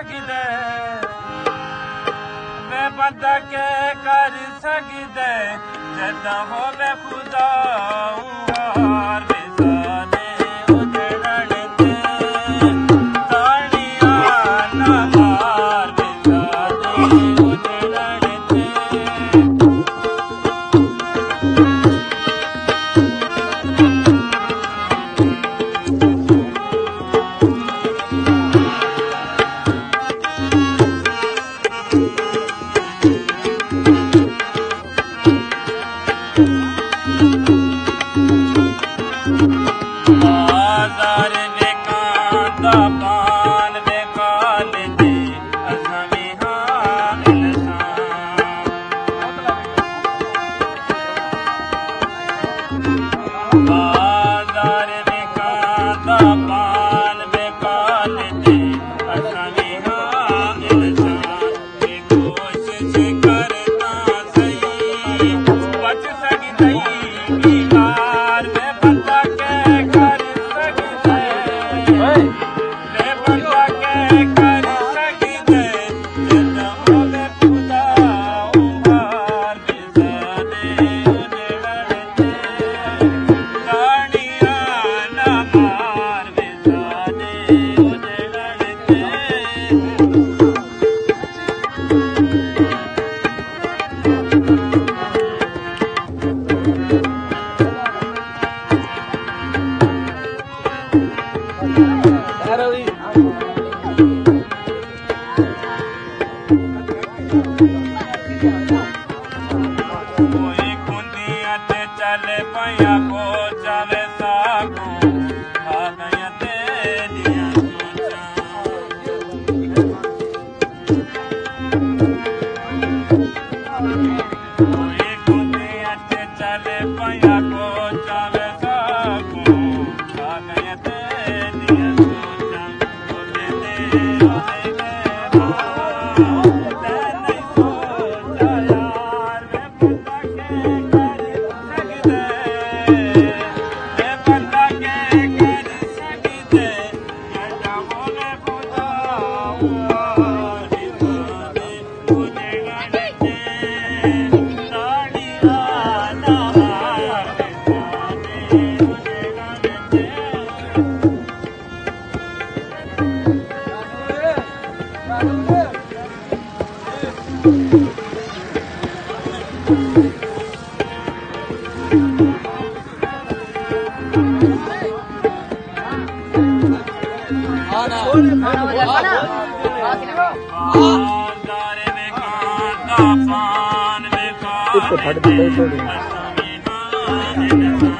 सकदे वे बंदा के कर सकदे जदा होवे खुदा हार बेसाने उजड़न ते ताड़ियां ना मार बेसाने उजड़न ते बाजार बेकांदा पान बेकाल दे असां भी हां इंसान बाजार बेकांदा पान बेकाल दे असां भी हां इंसान ये कोशिश करता सही बच सकदई बीमार वे बंदा के कर सकदे वे बंदा के कर सकदे जदा होवे खुदा हार बेसाने उजड़न ते ताड़ियां ना मार बेसाने उजड़न ते कोई कुंदियां ते चल पया को जावे साकू आ गया तेरियां सोचां कोई कुंदियां ते चल पया को जावे साकू आ गया तेरियां सोचां बोले दे आए गए ते नहीं सोचा यार वे बंदा के कर सकदे वे बंदा के कर सकदे जदा होवे खुदा हार बेसाने उजड़न ते ताड़ियां ना मार बेसाने उजड़न ते बाजार बेकांदा पान बेकाल दे असां भी हां इंसान